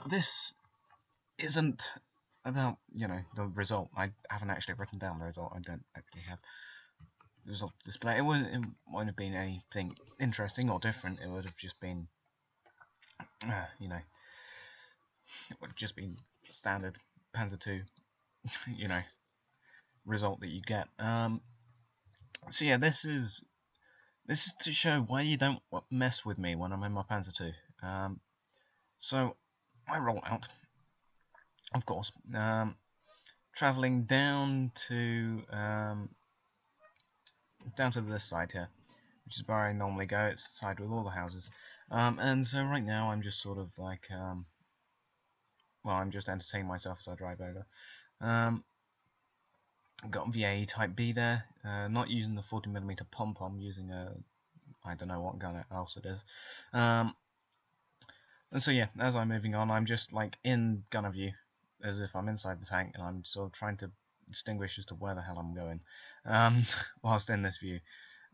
This isn't about, the result. I haven't actually written down the result. I don't actually have the result to display. It wouldn't have been anything interesting or different. It would have just been, it would have just been standard Panzer II, result that you get. So yeah, this is to show why you don't mess with me when I'm in my Panzer II. So I roll out, of course, traveling down to this side here, which is where I normally go. It's the side with all the houses. And so right now I'm just sort of like, I'm just entertaining myself as I drive over. Got VA Type B there, not using the 40mm pom-pom, using I don't know what gun else it is. And so yeah, as I'm moving on, I'm just like in gunner view, as if I'm inside the tank, and I'm sort of trying to distinguish as to where the hell I'm going, whilst in this view.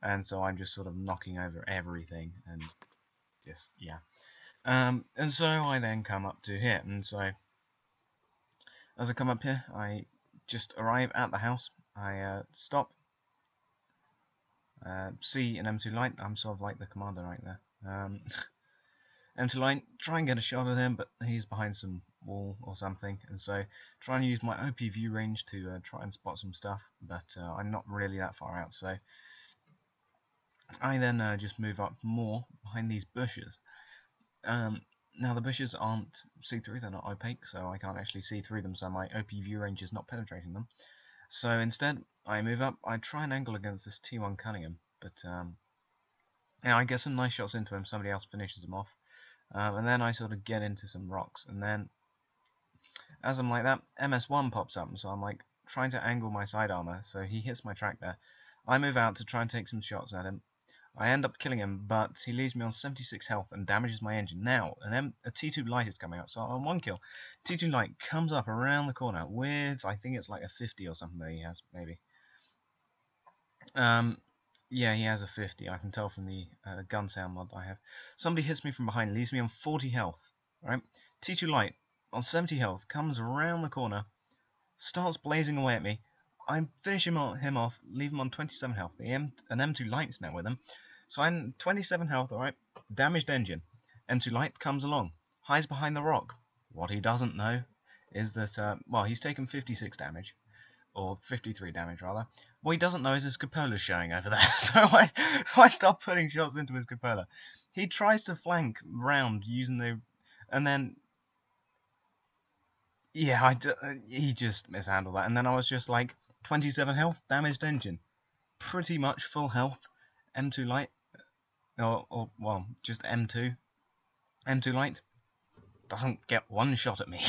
And so I'm just sort of knocking over everything, and just, yeah. And so I then come up to here, and so as I come up here, I just arrive at the house. I stop, see an M2 light. I'm sort of like the commander right there. M2 light, try and get a shot at him, but he's behind some wall or something, and so try and use my OP view range to try and spot some stuff, but I'm not really that far out, so I then just move up more behind these bushes. Now the bushes aren't see-through, they're not opaque, so I can't actually see through them, so my OP view range is not penetrating them. So instead, I move up, I try and angle against this T1 Cunningham, but yeah, I get some nice shots into him, somebody else finishes him off, and then I sort of get into some rocks, and then as I'm like that, MS1 pops up, and so I'm like trying to angle my side armor, so he hits my track there. I move out to try and take some shots at him. I end up killing him, but he leaves me on 76 health and damages my engine. Now, a T2 light is coming out, so on one kill, T2 light comes up around the corner with, I think it's like a 50 or something that he has, maybe. Yeah, he has a 50, I can tell from the gun sound mod I have. Somebody hits me from behind, leaves me on 40 health, right? T2 light, on 70 health, comes around the corner, starts blazing away at me. I finish him off, leave him on 27 health. An M2 light's now with him. So I'm 27 health, alright. Damaged engine. M2 light comes along. Hides behind the rock. What he doesn't know is that, well, he's taken 56 damage. Or 53 damage, rather. What he doesn't know is his cupola's showing over there. So I start putting shots into his cupola. He tries to flank round using the... And then... Yeah, he just mishandled that. And then I was just like... 27 health, damaged engine. Pretty much full health. M2 light. Or well, just M2. M2 light doesn't get one shot at me.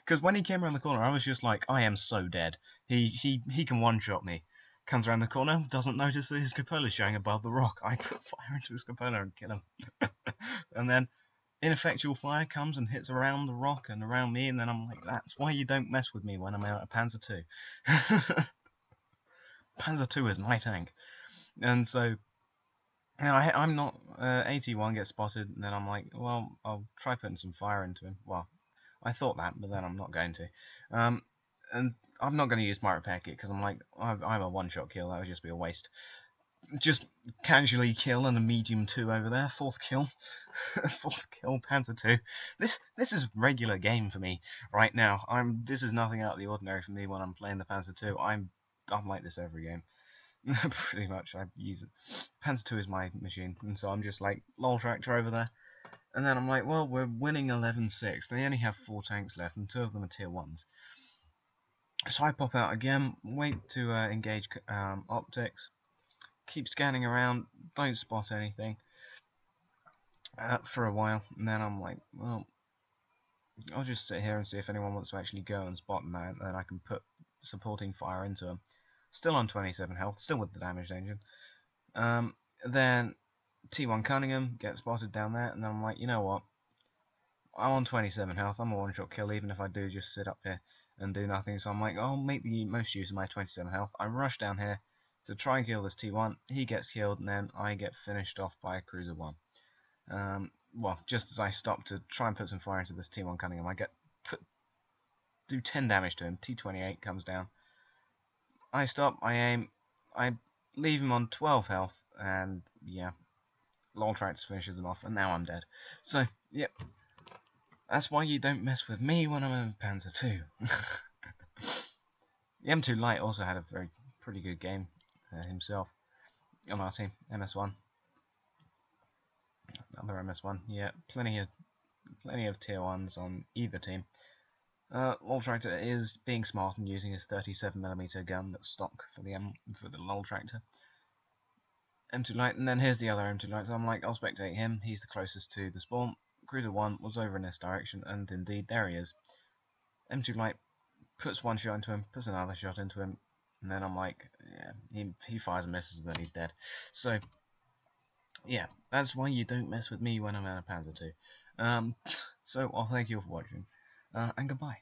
Because when he came around the corner, I was just like, I am so dead. He can one-shot me. Comes around the corner, doesn't notice that his cupola's showing above the rock. I put fire into his cupola and kill him. And then ineffectual fire comes and hits around the rock and around me, and then I'm like, that's why you don't mess with me when I'm out of Panzer II. Panzer II is my tank. And so, I'm not, AT1 gets spotted, and then I'm like, well, I'll try putting some fire into him. Well, I thought that, but then I'm not going to. And I'm not going to use my repair kit, because I'm like, I'm a one-shot kill, that would just be a waste. Just casually kill and a medium 2 over there. Fourth kill. Fourth kill, Panzer II. This is regular game for me right now. This is nothing out of the ordinary for me when I'm playing the Panzer II. I'm like this every game. Pretty much, I use it. Panzer II is my machine, and so I'm just like, lol tractor over there. And then I'm like, well, we're winning 11-6. They only have 4 tanks left, and 2 of them are tier 1s. So I pop out again, wait to engage optics. Keep scanning around, don't spot anything for a while, and then I'm like, well, I'll just sit here and see if anyone wants to actually go and spot them, and then I can put supporting fire into them. Still on 27 health, still with the damaged engine. Then T1 Cunningham gets spotted down there, and then I'm like, you know what? I'm on 27 health, I'm a one-shot kill, even if I do just sit up here and do nothing. So I'm like, I'll make the most use of my 27 health. I rush down here to try and kill this T1. He gets killed, and then I get finished off by a Cruiser 1. well, just as I stop to try and put some fire into this T1 Cunningham, I do 10 damage to him. T28 comes down. I stop, I aim, I leave him on 12 health, and yeah, Lol Tractor finishes him off, and now I'm dead. So, yep, that's why you don't mess with me when I'm in Panzer II. The M2 Light also had a pretty good game himself on our team, MS1. Another MS1, yeah, plenty of tier 1s on either team. Lol Tractor is being smart and using his 37mm gun that's stock for the Lol Tractor. M2 Light, and then here's the other M2 Light, so I'm like, I'll spectate him, he's the closest to the spawn. Cruiser 1 was over in this direction, and indeed, there he is. M2 Light puts one shot into him, puts another shot into him, and then I'm like, yeah, he fires and misses, and then he's dead. So, yeah, that's why you don't mess with me when I'm in a Panzer II. So, I'll thank you all for watching, and goodbye.